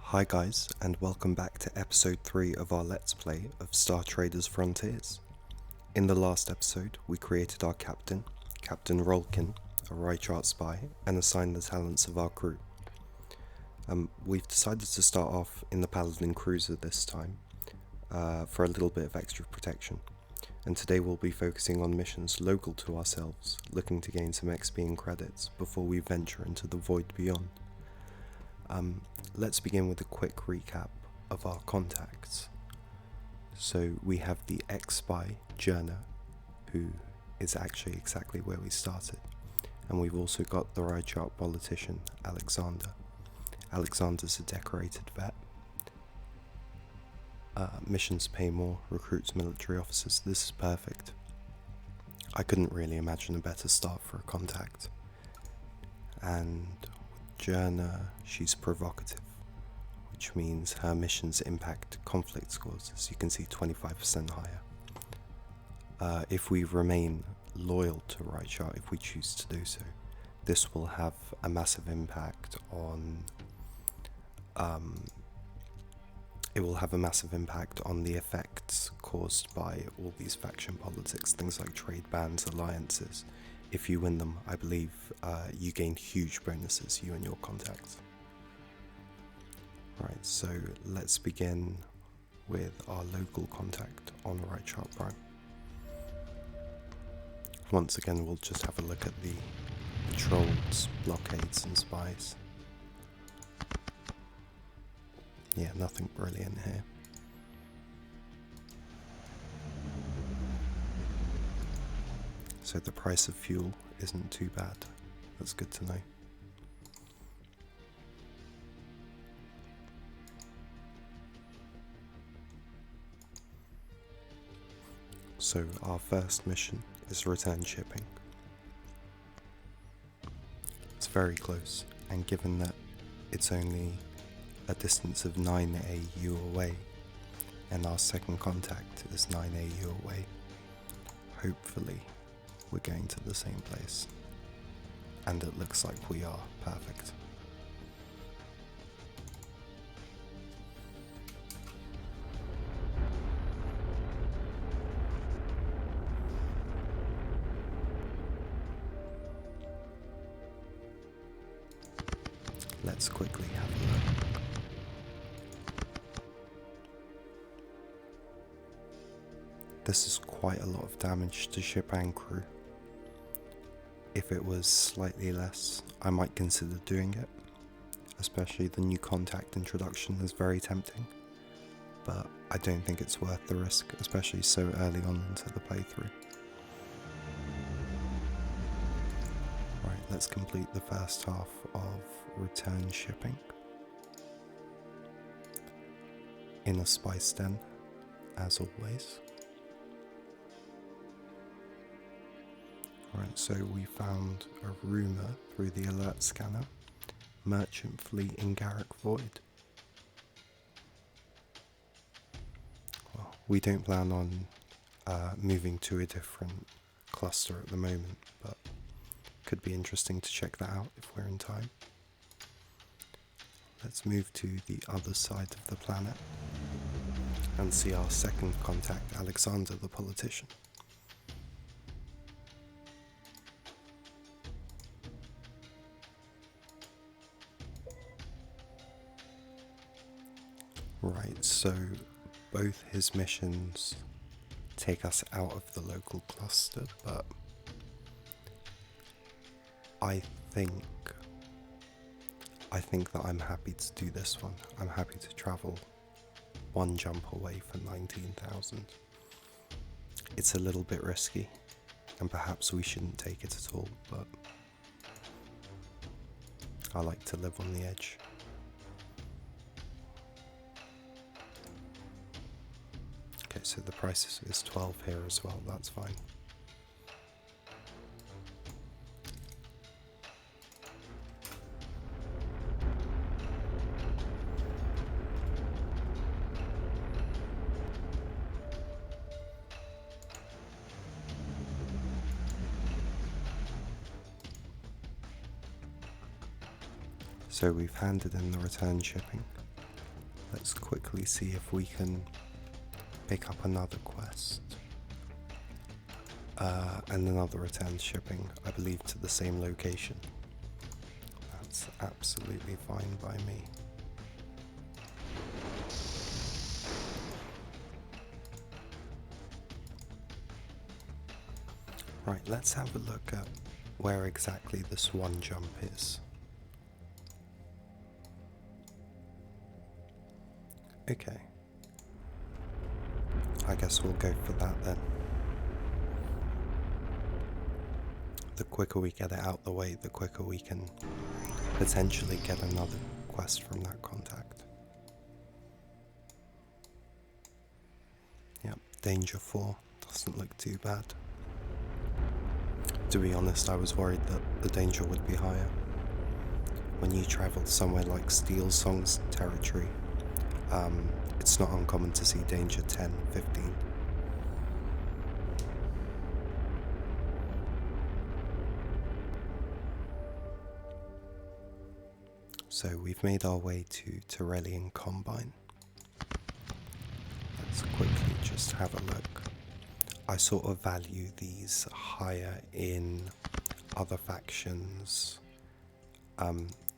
Hi guys, and welcome back to episode 3 of our Let's Play of Star Traders Frontiers. In the last episode, we created our captain, Captain Rolkin, a Rychart spy, and assigned the talents of our crew. We've decided to start off in the Paladin Cruiser this time, for a little bit of extra protection. And today we'll be focusing on missions local to ourselves, looking to gain some XP and credits before we venture into the void beyond. Let's begin with a quick recap of our contacts. So we have the ex-spy, Jerna, who is actually exactly where we started. And we've also got the Rychart politician, Alexander. Alexander's a decorated vet. Missions pay more, recruits military officers. This is perfect. I couldn't really imagine a better start for a contact. And Jerna, she's provocative, which means her missions impact conflict scores, as you can see, 25% higher. If we remain loyal to Rychart, if we choose to do so, this will have a massive impact on the effects caused by all these faction politics, things like trade bans, alliances. If you win them, I believe you gain huge bonuses, you and your contacts. Right, so let's begin with our local contact on Rychart Prime. Once again, we'll just have a look at the patrols, blockades and spies. Yeah, nothing brilliant here. So the price of fuel isn't too bad. That's good to know. So our first mission is return shipping. It's very close, and given that it's only a distance of 9 AU away, and our second contact is 9 AU away, hopefully we're going to the same place. And it looks like we are. Perfect. Let's quickly have a look. This is quite a lot of damage to ship and crew. If it was slightly less, I might consider doing it, especially the new contact introduction is very tempting, but I don't think it's worth the risk, especially so early on into the playthrough. Right, let's complete the first half of return shipping. In a spice den, as always. Right, so we found a rumour through the alert scanner. Merchant fleet in Garrick Void. Well, we don't plan on moving to a different cluster at the moment, but could be interesting to check that out if we're in time. Let's move to the other side of the planet and see our second contact, Alexander the politician. Right, so both his missions take us out of the local cluster, but I think that I'm happy to do this one. I'm happy to travel one jump away for 19,000. It's a little bit risky, and perhaps we shouldn't take it at all, but I like to live on the edge. Okay, so the price is 12 here as well, that's fine. So we've handed in the return shipping. Let's quickly see if we can pick up another quest. And another return shipping, I believe, to the same location. That's absolutely fine by me. Right, let's have a look at where exactly this one jump is. Okay. I guess we'll go for that then. The quicker we get it out the way, the quicker we can potentially get another quest from that contact. Yep, danger 4 doesn't look too bad. To be honest, I was worried that the danger would be higher. When you travel somewhere like Steel Song's territory, it's not uncommon to see danger 10, 15. So we've made our way to Tyrellian Combine. Let's quickly just have a look. I sort of value these higher in other factions'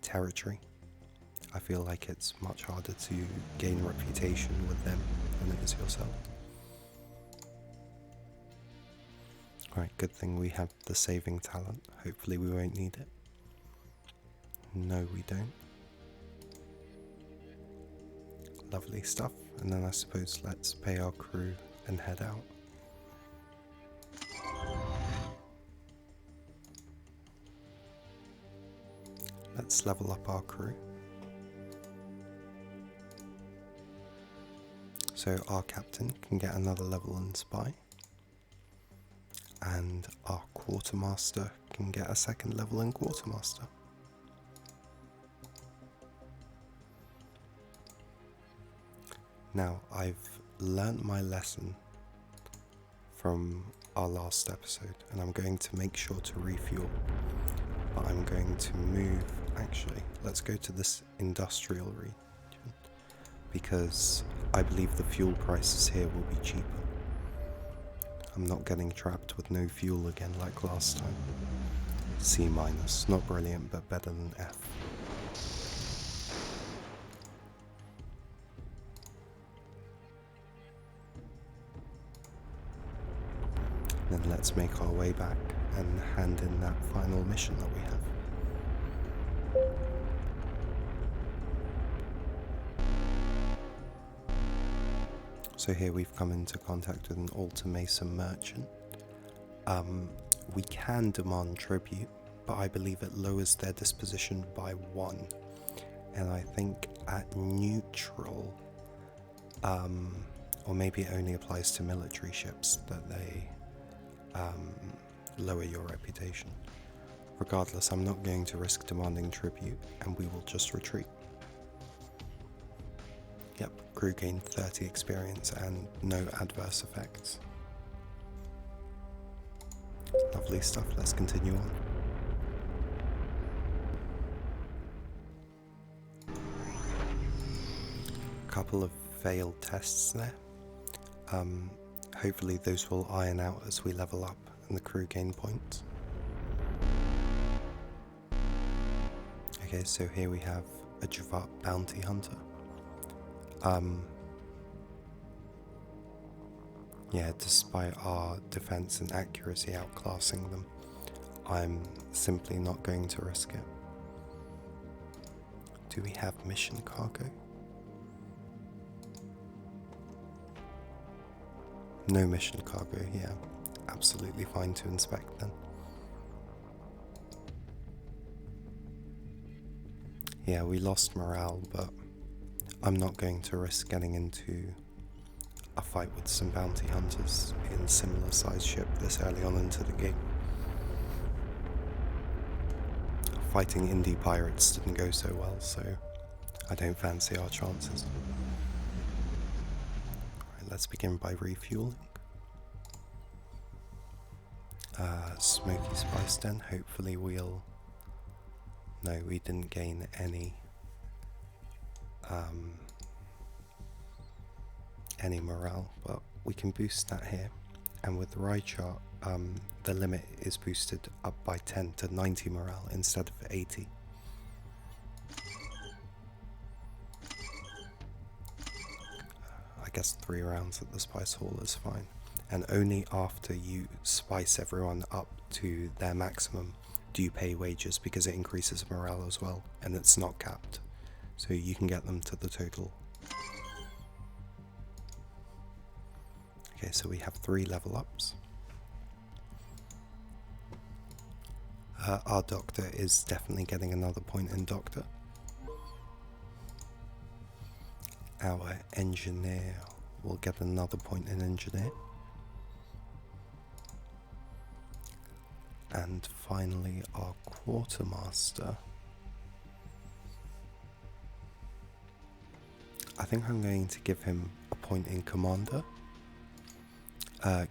territory. I feel like it's much harder to gain reputation with them than it is yourself. Alright, good thing we have the saving talent. Hopefully we won't need it. No, we don't. Lovely stuff. And then I suppose let's pay our crew and head out. Let's level up our crew. So our captain can get another level in spy, and our quartermaster can get a second level in quartermaster. Now, I've learnt my lesson from our last episode, and I'm going to make sure to refuel, but I'm going to move. Actually, let's go to this industrial region, because I believe the fuel prices here will be cheaper. I'm not getting trapped with no fuel again like last time. C-, not brilliant, but better than F. Then let's make our way back and hand in that final mission that we have. So here we've come into contact with an Ultimatum merchant. We can demand tribute, but I believe it lowers their disposition by 1. And I think at neutral, or maybe it only applies to military ships, that they lower your reputation. Regardless, I'm not going to risk demanding tribute, and we will just retreat. Yep, crew gained 30 experience and no adverse effects. Lovely stuff, let's continue on. Couple of failed tests there. Hopefully those will iron out as we level up and the crew gain points. Okay, so here we have a Jafar bounty hunter. Yeah, despite our defense and accuracy outclassing them, I'm simply not going to risk it. Do we have mission cargo? No mission cargo, yeah. Absolutely fine to inspect then. Yeah, we lost morale, but I'm not going to risk getting into a fight with some bounty hunters in similar sized ship this early on into the game. Fighting indie pirates didn't go so well, so I don't fancy our chances. Alright, let's begin by refueling. Smoky Spice Den, hopefully we'll... No, we didn't gain any any morale, but we can boost that here. And with Rychart, the limit is boosted up by 10 to 90 morale instead of 80. I guess 3 rounds at the Spice Hall is fine. And only after you spice everyone up to their maximum do you pay wages, because it increases morale as well, and it's not capped. So you can get them to the total. Okay, so we have 3 level ups. Our doctor is definitely getting another point in doctor. Our engineer will get another point in engineer. And finally our quartermaster. I think I'm going to give him a point in commander.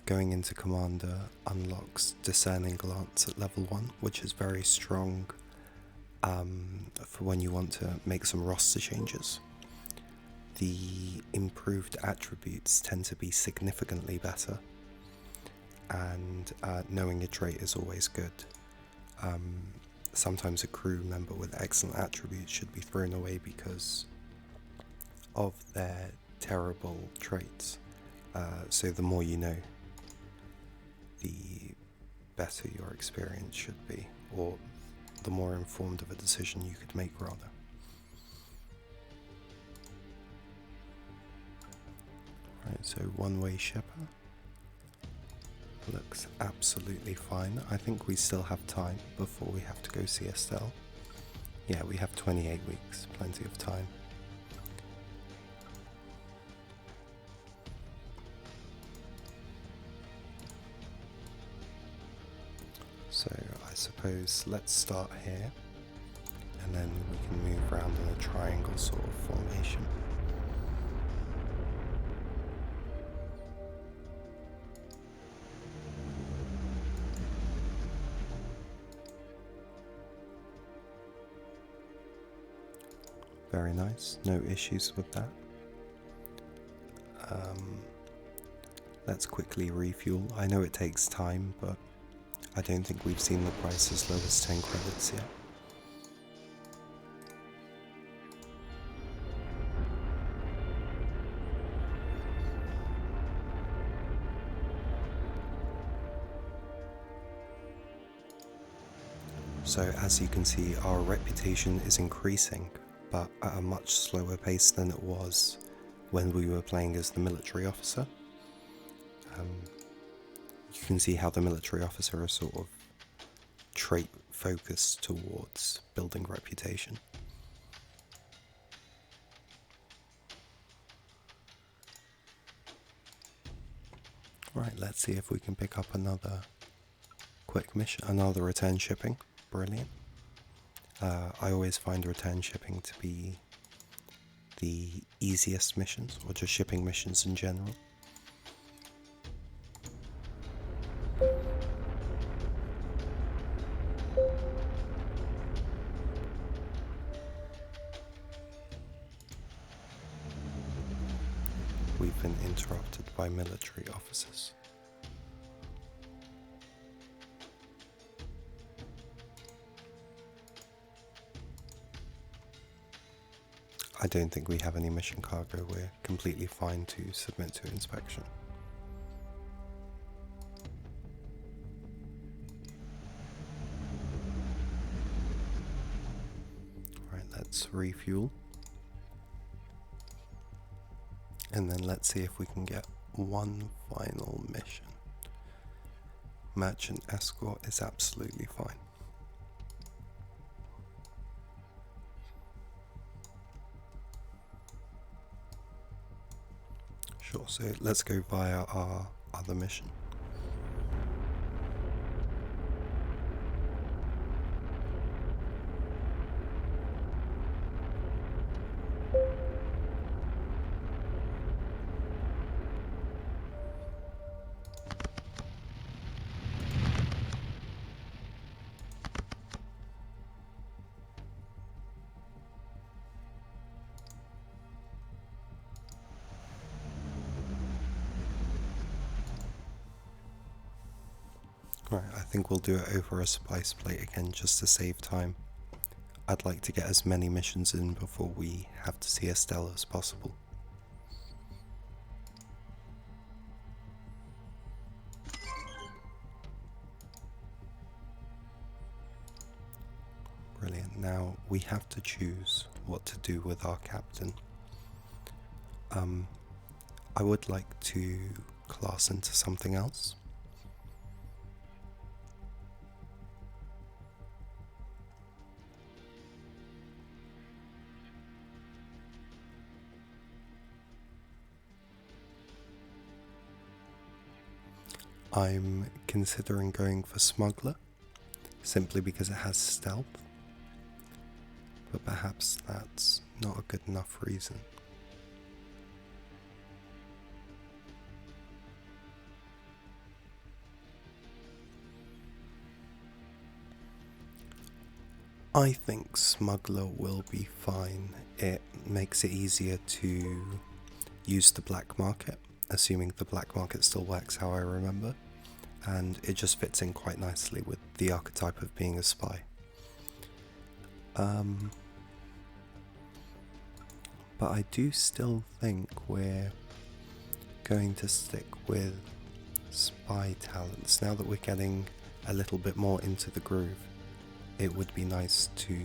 Going into commander unlocks discerning glance at level 1, which is very strong for when you want to make some roster changes. The improved attributes tend to be significantly better, and knowing a trait is always good. Sometimes a crew member with excellent attributes should be thrown away because of their terrible traits. So the more you know, the better your experience should be, or the more informed of a decision you could make, rather. Right, so one-way shipper looks absolutely fine. I think we still have time before we have to go see Estelle. Yeah, we have 28 weeks, plenty of time. So I suppose let's start here, and then we can move around in a triangle sort of formation. Very nice, no issues with that. Let's quickly refuel. I know it takes time, but I don't think we've seen the price as low as 10 credits yet. So as you can see, our reputation is increasing, but at a much slower pace than it was when we were playing as the military officer. You can see how the military officer is sort of trait focused towards building reputation. Right, let's see if we can pick up another quick mission, another return shipping. Brilliant. I always find return shipping to be the easiest missions, or just shipping missions in general. We've been interrupted by military officers. I don't think we have any mission cargo. We're completely fine to submit to inspection. Right, let's refuel. And then let's see if we can get one final mission. Merchant escort is absolutely fine. Sure, so let's go via our other mission. Right, I think we'll do it over a spice plate again just to save time. I'd like to get as many missions in before we have to see Estelle as possible. Brilliant. Now we have to choose what to do with our captain. I would like to class into something else. I'm considering going for smuggler, simply because it has stealth, but perhaps that's not a good enough reason. I think smuggler will be fine. It makes it easier to use the black market, assuming the black market still works how I remember. And it just fits in quite nicely with the archetype of being a spy. But I do still think we're going to stick with spy talents. Now that we're getting a little bit more into the groove, it would be nice to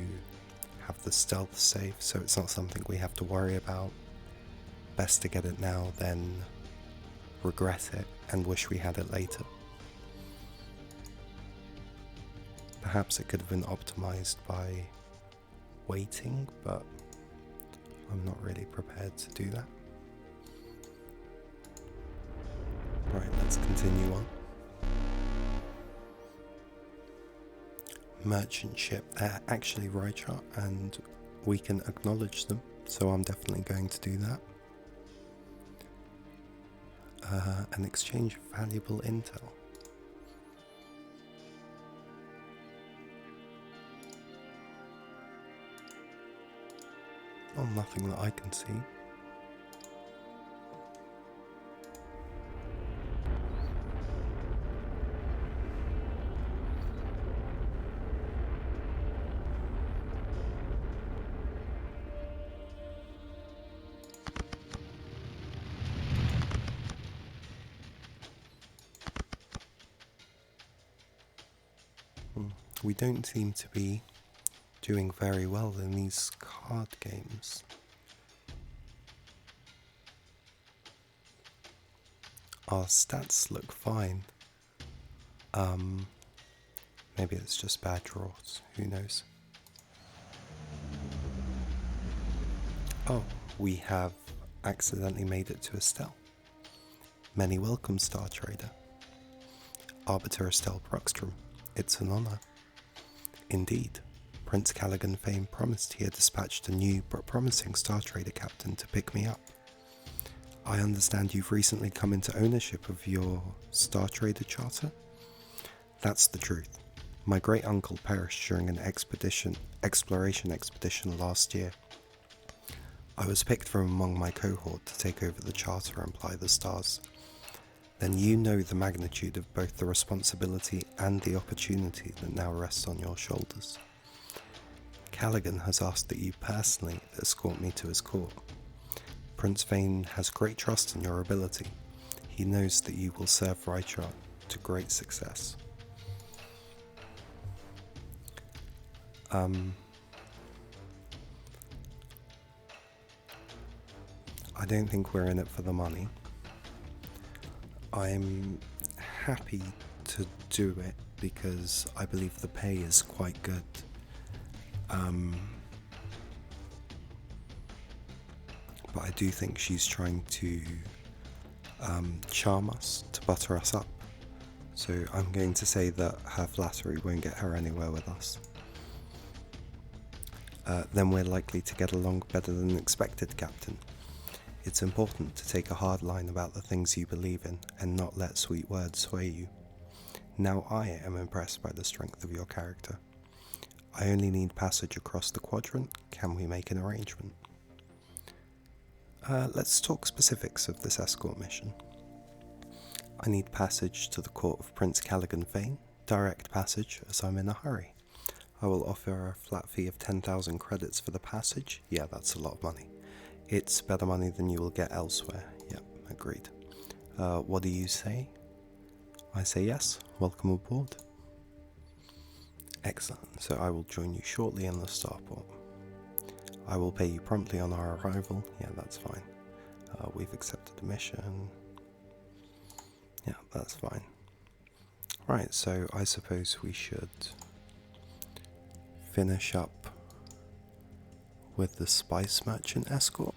have the stealth safe so it's not something we have to worry about. Best to get it now than regret it and wish we had it later. Perhaps it could have been optimized by waiting, but I'm not really prepared to do that. Right, let's continue on. Merchant ship, they're actually Rychart and we can acknowledge them, so I'm definitely going to do that. An exchange of valuable intel. Oh, nothing that I can see. We don't seem to be doing very well in these card games. Our stats look fine. Maybe it's just bad draws, who knows. Oh, we have accidentally made it to Estelle. Many welcome, Star Trader. Arbiter Estelle Proxtrum, it's an honor. Indeed, Prince Callaghan Fame promised he had dispatched a new but promising Star Trader captain to pick me up. I understand you've recently come into ownership of your Star Trader charter? That's the truth. My great uncle perished during an exploration expedition last year. I was picked from among my cohort to take over the charter and ply the stars. Then you know the magnitude of both the responsibility and the opportunity that now rests on your shoulders. Callaghan has asked that you personally escort me to his court. Prince Vane has great trust in your ability. He knows that you will serve Rychart to great success. I don't think we're in it for the money. I'm happy to do it because I believe the pay is quite good. But I do think she's trying to charm us, to butter us up. So I'm going to say that her flattery won't get her anywhere with us. Then we're likely to get along better than expected, Captain. It's important to take a hard line about the things you believe in and not let sweet words sway you. Now I am impressed by the strength of your character. I only need passage across the quadrant. Can we make an arrangement? Let's talk specifics of this escort mission. I need passage to the court of Prince Callaghan Fane, direct passage as I'm in a hurry. I will offer a flat fee of 10,000 credits for the passage. Yeah, that's a lot of money. It's better money than you will get elsewhere. Yep, agreed. What do you say? I say yes. Welcome aboard. Excellent. So I will join you shortly in the starport. I will pay you promptly on our arrival. Yeah, that's fine. We've accepted the mission. Yeah, that's fine. Right, so I suppose we should finish up with the spice merchant escort.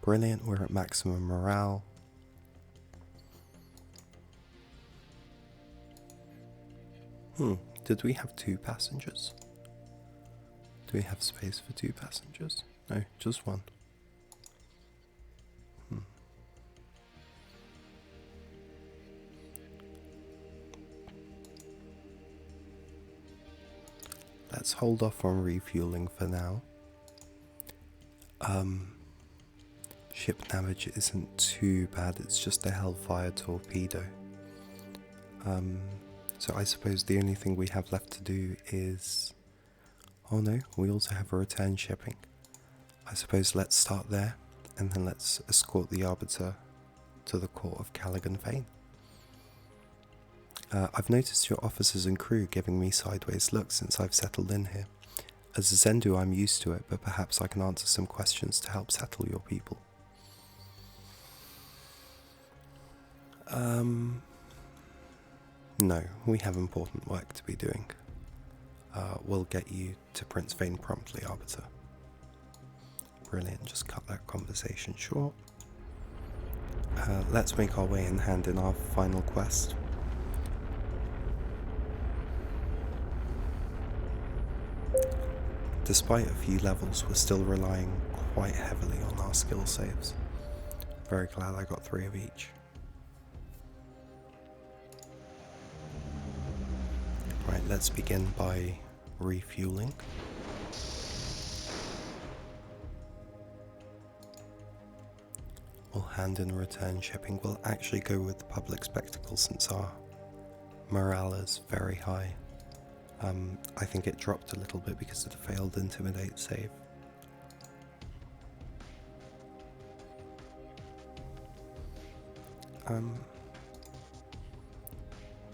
Brilliant, we're at maximum morale. Did we have 2 passengers? Do we have space for 2 passengers? No, just 1. Let's hold off on refueling for now. Ship damage isn't too bad, it's just a Hellfire torpedo. So I suppose the only thing we have left to do is... Oh no, we also have a return shipping. I suppose let's start there, and then let's escort the Arbiter to the court of Callaghan Fane. I've noticed your officers and crew giving me sideways looks since I've settled in here. As a Zendu I'm used to it, but perhaps I can answer some questions to help settle your people. No, we have important work to be doing. We'll get you to Prince Vane promptly, Arbiter. Brilliant, just cut that conversation short. Let's make our way and hand in our final quest. Despite a few levels, we're still relying quite heavily on our skill saves. Very glad I got 3 of each. Right, let's begin by refueling. We'll hand in return shipping. We'll actually go with the public spectacle since our morale is very high. I think it dropped a little bit because of the failed intimidate save.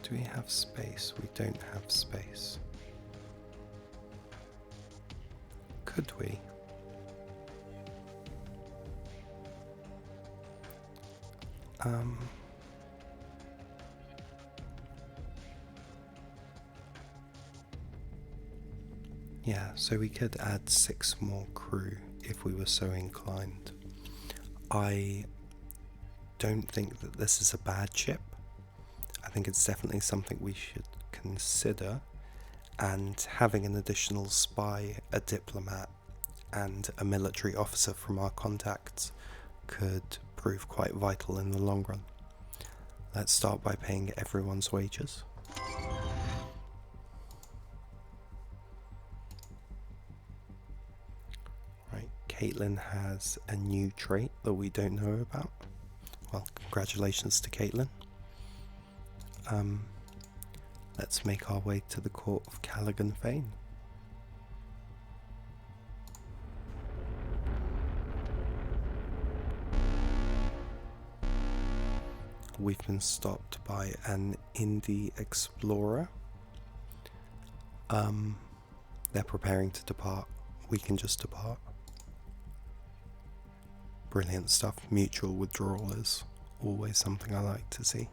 Do we have space? We don't have space. Could we? Yeah, so we could add 6 more crew if we were so inclined. I don't think that this is a bad ship. I think it's definitely something we should consider, and having an additional spy, a diplomat, and a military officer from our contacts could prove quite vital in the long run. Let's start by paying everyone's wages. Right, Caitlin has a new trait that we don't know about. Well, congratulations to Caitlin. Let's make our way to the court of Callaghan Fane. We've been stopped by an indie explorer. They're preparing to depart. We can just depart. Brilliant stuff. Mutual withdrawal is always something I like to see.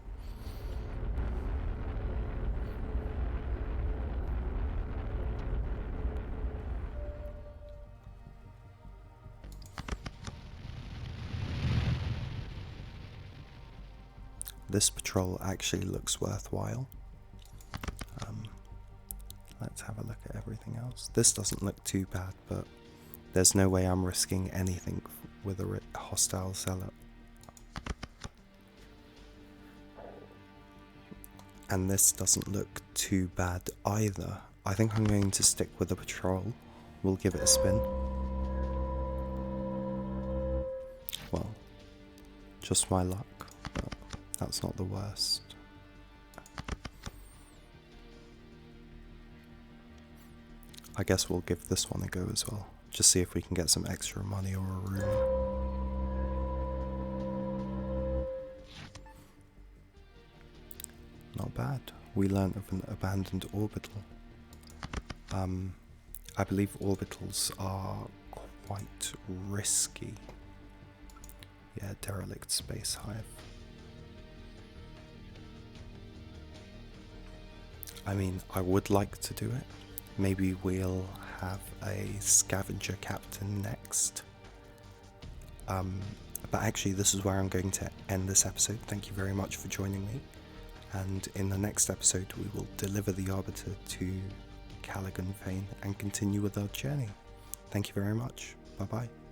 This patrol actually looks worthwhile. Let's have a look at everything else. This doesn't look too bad, but there's no way I'm risking anything with a hostile zealot. And this doesn't look too bad either. I think I'm going to stick with the patrol. We'll give it a spin. Well, just my luck, but that's not the worst. I guess we'll give this one a go as well. Just see if we can get some extra money or a room. Not bad. We learnt of an abandoned orbital. I believe orbitals are quite risky. Yeah, derelict space hive. I mean, I would like to do it. Maybe we'll have a scavenger captain next. But actually, this is where I'm going to end this episode. Thank you very much for joining me. And in the next episode, we will deliver the Arbiter to Callaghan Fane and continue with our journey. Thank you very much. Bye bye.